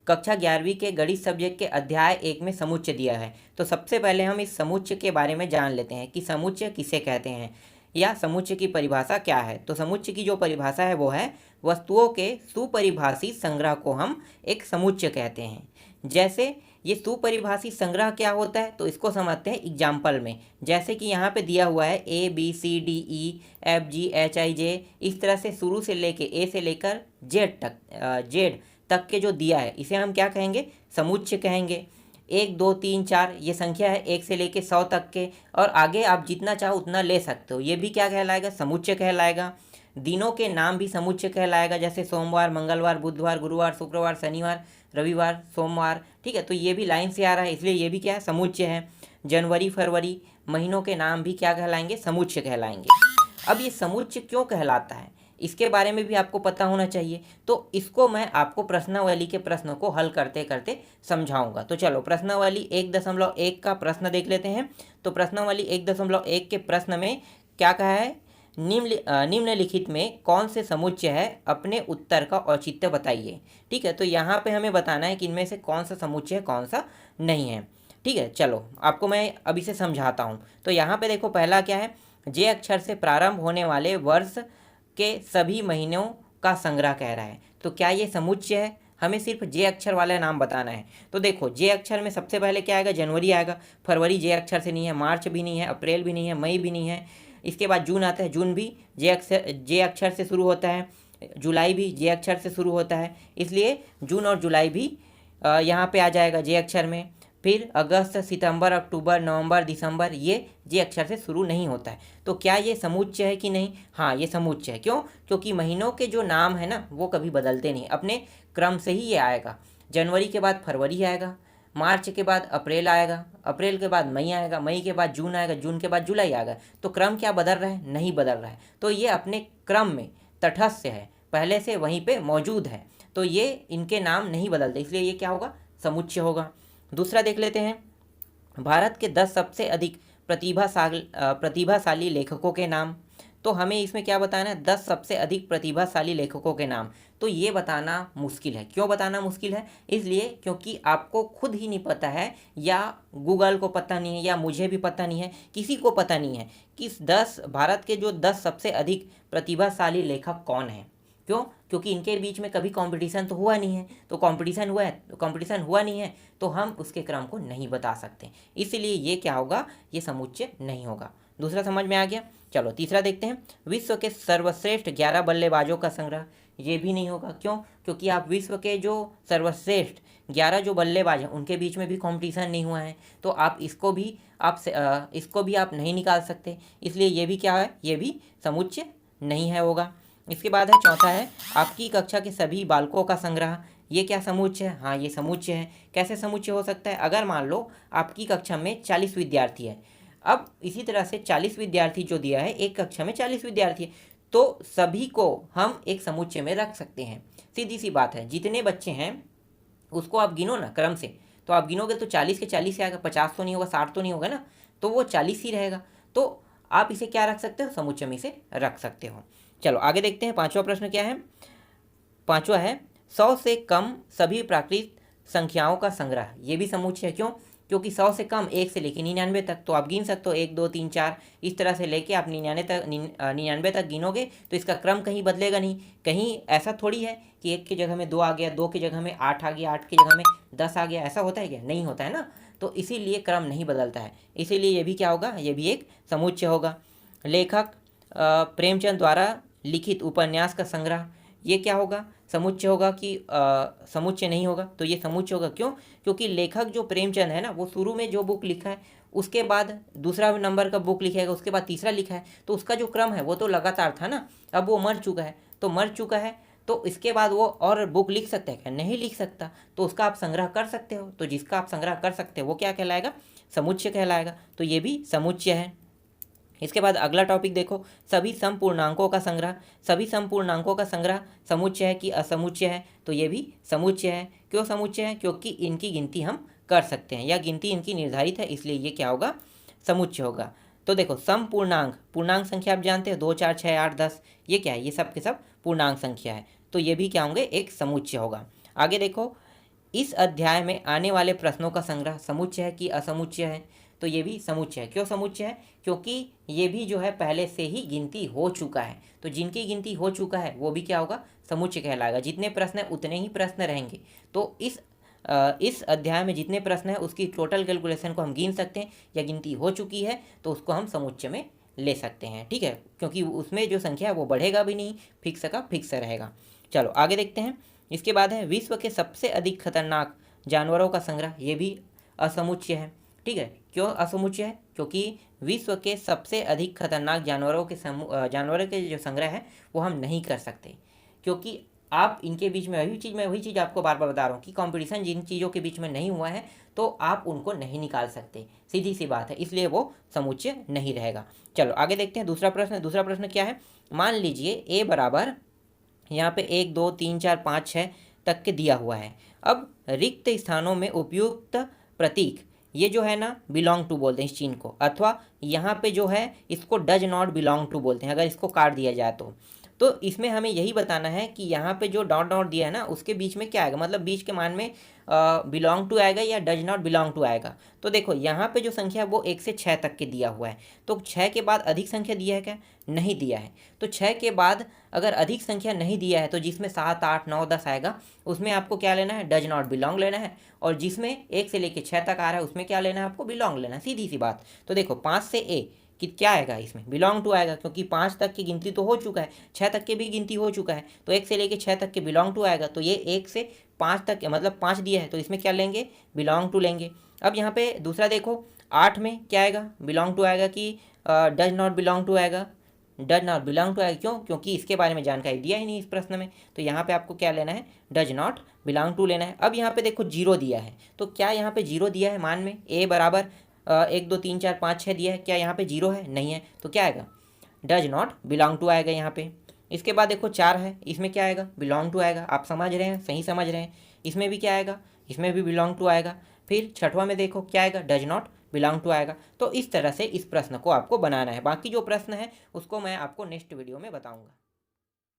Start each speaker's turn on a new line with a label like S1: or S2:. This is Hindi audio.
S1: कक्षा 11वीं के गणित सब्जेक्ट के अध्याय 1 में समुच्चय दिया है। तो सबसे पहले हम इस समुच्चय के बारे में जान लेते हैं कि समुच्चय किसे कहते हैं या समुच्चय की परिभाषा क्या है। तो समुच्चय की जो परिभाषा है वो है वस्तुओं के सुपरिभाषित संग्रह को हम एक समुच्चय कहते हैं। जैसे ये सुपरिभाषित संग्रह क्या होता है तो इसको समझते हैं एग्जाम्पल में। जैसे कि यहाँ पे दिया हुआ है ABCDEFGHIJ, इस तरह से शुरू से लेके ए से लेकर जेड तक के जो दिया है इसे हम क्या कहेंगे, समुच्चय कहेंगे। 1 2 3 4 ये संख्या है 1 से लेके 100 तक के, और आगे आप जितना चाहो उतना ले सकते हो, ये भी क्या कहलाएगा, समुच्चय कहलाएगा। दिनों के नाम भी समुच्चय कहलाएगा, जैसे सोमवार, मंगलवार, बुधवार, गुरुवार, शुक्रवार, शनिवार, रविवार, सोमवार। ठीक है, तो ये भी लाइन से आ रहा है इसलिए ये भी क्या है, समुच्चय है। जनवरी, फरवरी, महीनों के नाम भी क्या कहलाएंगे, समुच्चय कहलाएंगे। अब ये समुच्चय क्यों कहलाता है इसके बारे में भी आपको पता होना चाहिए। तो इसको मैं आपको प्रश्नावली के प्रश्नों को हल करते करते समझाऊंगा। तो चलो प्रश्नावली 1.1 का प्रश्न देख लेते हैं। तो प्रश्नावली 1.1 के प्रश्न में क्या कहा है, निम्नलिखित में कौन से समुच्चय है, अपने उत्तर का औचित्य बताइए। ठीक है, तो यहाँ पे हमें बताना है कि इनमें से कौन सा समुच्चय है कौन सा नहीं है। ठीक है, चलो आपको मैं अभी से समझाता हूँ। तो यहाँ पे देखो पहला क्या है, जे अक्षर से प्रारंभ होने वाले वर्ष के सभी महीनों का संग्रह कह रहा है। तो क्या ये समुच्चय है, हमें सिर्फ जे अक्षर वाला नाम बताना है। तो देखो जे अक्षर में सबसे पहले क्या आएगा, जनवरी आएगा, फरवरी जे अक्षर से नहीं है, मार्च भी नहीं है, अप्रैल भी नहीं है, मई भी नहीं है। इसके बाद जून आता है, जून भी जे अक्षर से शुरू होता है, जुलाई भी जे अक्षर से शुरू होता है, इसलिए जून और जुलाई भी यहाँ पे आ जाएगा जे अक्षर में। फिर अगस्त, सितंबर, अक्टूबर, नवंबर, दिसंबर ये जे अक्षर से शुरू नहीं होता है। तो क्या ये समुच्चय है कि नहीं, हाँ ये समुच्चय है। क्यों, क्योंकि महीनों के जो नाम है ना वो कभी बदलते नहीं, अपने क्रम से ही ये आएगा। जनवरी के बाद फरवरी आएगा, मार्च के बाद अप्रैल आएगा, अप्रैल के बाद मई आएगा, मई के बाद जून आएगा, जून के बाद जुलाई आएगा। तो क्रम क्या बदल रहा है, नहीं बदल रहा है। तो ये अपने क्रम में तटस्थ है, पहले से वहीं पे मौजूद है, तो ये इनके नाम नहीं बदलते, इसलिए ये क्या होगा, समुच्चय होगा। दूसरा देख लेते हैं, भारत के 10 सबसे अधिक प्रतिभाशाली लेखकों के नाम। तो हमें इसमें क्या बताना है, 10 सबसे अधिक प्रतिभाशाली लेखकों के नाम। तो ये बताना मुश्किल है। क्यों बताना मुश्किल है, इसलिए क्योंकि आपको खुद ही नहीं पता है, या गूगल को पता नहीं है, या मुझे भी पता नहीं है, किसी को पता नहीं है कि भारत के जो 10 सबसे अधिक प्रतिभाशाली लेखक कौन हैं। क्यों, क्योंकि इनके बीच में कभी कंपटीशन तो हुआ नहीं है। तो कंपटीशन हुआ नहीं है तो हम उसके क्रम को नहीं बता सकते, इसलिए ये क्या होगा, ये समुच्चय नहीं होगा। दूसरा समझ में आ गया। चलो तीसरा देखते हैं, विश्व के सर्वश्रेष्ठ 11 बल्लेबाजों का संग्रह। ये भी नहीं होगा। क्यों, क्योंकि आप विश्व के जो सर्वश्रेष्ठ 11 जो बल्लेबाज हैं उनके बीच में भी कंपटीशन नहीं हुआ है, तो आप इसको भी आप नहीं निकाल सकते, इसलिए ये भी क्या है, ये भी समुच्चय नहीं है होगा। इसके बाद है चौथा है, आपकी कक्षा के सभी बालकों का संग्रह। ये क्या समुच्चय है, हाँ ये समुच्चय है। कैसे समुच्चय हो सकता है, अगर मान लो आपकी कक्षा में 40 विद्यार्थी है, अब इसी तरह से 40 विद्यार्थी जो दिया है, एक कक्षा में 40 विद्यार्थी है, तो सभी को हम एक समुच्चय में रख सकते हैं। सीधी सी बात है, जितने बच्चे हैं उसको आप गिनो ना क्रम से, तो आप गिनोगे तो 40 के 40 से आएगा, 50 तो नहीं होगा, 60 तो नहीं होगा ना, तो वो 40 ही रहेगा। तो आप इसे क्या रख सकते हो, समुच्चय में इसे रख सकते हो। चलो आगे देखते हैं, पांचवा प्रश्न क्या है, पांचवा है 100 से कम सभी प्राकृत संख्याओं का संग्रह। ये भी समुच्चय है। क्यों, क्योंकि 100 से कम 1 से लेकर 99 तक, तो आप गिन सकते हो 1 2 3 4 इस तरह से लेके आप 99 तक गिनोगे, तो इसका क्रम कहीं बदलेगा नहीं। कहीं ऐसा थोड़ी है कि 1 की जगह में 2 आ गया, 2 की जगह में 8 आ गया, 8 की जगह में 10 आ गया, ऐसा होता है क्या, नहीं होता है ना। तो इसीलिए क्रम नहीं बदलता है, इसीलिए ये भी क्या होगा, ये भी एक समुच्चय होगा। लेखक प्रेमचंद द्वारा लिखित उपन्यास का संग्रह, ये क्या होगा, समुच्चय होगा कि समुच्चय नहीं होगा, तो ये समुच्चय होगा। क्यों, क्योंकि लेखक जो प्रेमचंद है ना, वो शुरू में जो बुक लिखा है उसके बाद दूसरा नंबर का बुक लिखेगा, उसके बाद तीसरा लिखा है, तो उसका जो क्रम है वो तो लगातार था ना। अब वो मर चुका है, तो इसके बाद वो और बुक लिख सकता है क्या, नहीं लिख सकता, तो उसका आप संग्रह कर सकते हो। तो जिसका आप संग्रह कर सकते हो वो क्या कहलाएगा, समुच्चय कहलाएगा। तो ये भी समुच्चय है। इसके बाद अगला टॉपिक देखो, सभी समपूर्णांकों का संग्रह। सभी समपूर्णांकों का संग्रह समुच्चय है कि असमुच्चय है, तो ये भी समुच्चय है। क्यों समुच्चय है, क्योंकि इनकी गिनती हम कर सकते हैं, या गिनती इनकी निर्धारित है, इसलिए ये क्या होगा, समुच्चय होगा। तो देखो पूर्णांक संख्या आप जानते हैं, 2 4 6 8 10, ये क्या है, ये सब के सब पूर्णांक संख्या है, तो ये भी क्या होंगे, एक समुच्चय होगा। आगे देखो, इस अध्याय में आने वाले प्रश्नों का संग्रह समुच्चय है कि असमुच्चय है? तो ये भी समुच्चय है। क्यों समुच्चय है? क्योंकि ये भी जो है पहले से ही गिनती हो चुका है, तो जिनकी गिनती हो चुका है वो भी क्या होगा? समुच्चय कहलाएगा। जितने प्रश्न हैं उतने ही प्रश्न रहेंगे। तो इस अध्याय में जितने प्रश्न हैं उसकी टोटल कैलकुलेशन को हम गिन सकते हैं, या गिनती हो चुकी है तो उसको हम समुच्चय में ले सकते हैं। ठीक है, क्योंकि उसमें जो संख्या है वो बढ़ेगा भी नहीं, फिक्स का फिक्स रहेगा। चलो आगे देखते हैं। इसके बाद है विश्व के सबसे अधिक खतरनाक जानवरों का संग्रह। ये भी असमुच्चय है। ठीक है, क्यों असमुच्चय है? क्योंकि विश्व के सबसे अधिक खतरनाक जानवरों के जो संग्रह है वो हम नहीं कर सकते, क्योंकि आप इनके बीच में वही चीज़ आपको बार बार बता रहा हूँ कि कंपटीशन जिन चीज़ों के बीच में नहीं हुआ है तो आप उनको नहीं निकाल सकते, सीधी सी बात है, इसलिए वो समुच्चय नहीं रहेगा। चलो आगे देखते हैं दूसरा प्रश्न। दूसरा प्रश्न क्या है? मान लीजिए ए बराबर यहाँ पे 1 2 3 4 5 6 तक के दिया हुआ है। अब रिक्त स्थानों में उपयुक्त प्रतीक, ये जो है ना बिलोंग टू बोलते हैं इस चिन्ह को, अथवा यहाँ पे जो है इसको डज नॉट बिलोंग टू बोलते हैं अगर इसको काट दिया जाए तो इसमें हमें यही बताना है कि यहाँ पे जो डॉट डॉट दिया है ना उसके बीच में क्या आएगा, मतलब बीच के मान में बिलोंग टू आएगा या डज नॉट बिलोंग टू आएगा। तो देखो यहाँ पे जो संख्या वो 1 से 6 तक के दिया हुआ है, तो 6 के बाद अधिक संख्या दिया है क्या? नहीं दिया है। तो 6 के बाद अगर अधिक संख्या नहीं दिया है तो जिसमें 7 8 9 10 आएगा उसमें आपको क्या लेना है? डज नॉट बिलोंग लेना है। और जिसमें 1 से लेकर 6 तक आ रहा है उसमें क्या लेना है? आपको बिलोंग लेना है, सीधी सी बात। तो देखो 5 से ए कि क्या आएगा? इसमें बिलोंग टू आएगा, क्योंकि 5 तक की गिनती तो हो चुका है, 6 तक की भी गिनती हो चुका है, तो 1 से लेके 6 तक के बिलोंग टू आएगा। तो ये 1 से 5 तक मतलब 5 दिया है तो इसमें क्या लेंगे? बिलोंग टू लेंगे। अब यहाँ पे दूसरा देखो 8 में क्या आएगा? बिलोंग टू आएगा कि डज नॉट बिलोंग टू आएगा? डज नॉट बिलोंग टू आएगा। क्यों? क्योंकि इसके बारे में जानकारी दिया ही नहीं इस प्रश्न में, तो यहाँ पे आपको क्या लेना है? डज नॉट बिलोंग टू लेना है। अब यहाँ पे देखो 0 दिया है, तो क्या यहाँ पे 0 दिया है? मान में ए बराबर 1 2 3 4 5 6 दिया है, क्या यहाँ पे 0 है? नहीं है, तो क्या आएगा? डज नॉट बिलोंग टू आएगा यहाँ पे। इसके बाद देखो 4 है, इसमें क्या आएगा? बिलोंग टू आएगा। आप समझ रहे हैं? सही समझ रहे हैं। इसमें भी क्या आएगा? इसमें भी बिलोंग टू आएगा। फिर छठवां में देखो क्या आएगा? डज नॉट बिलोंग टू आएगा। तो इस तरह से इस प्रश्न को आपको बनाना है। बाकी जो प्रश्न है उसको मैं आपको नेक्स्ट वीडियो में बताऊँगा।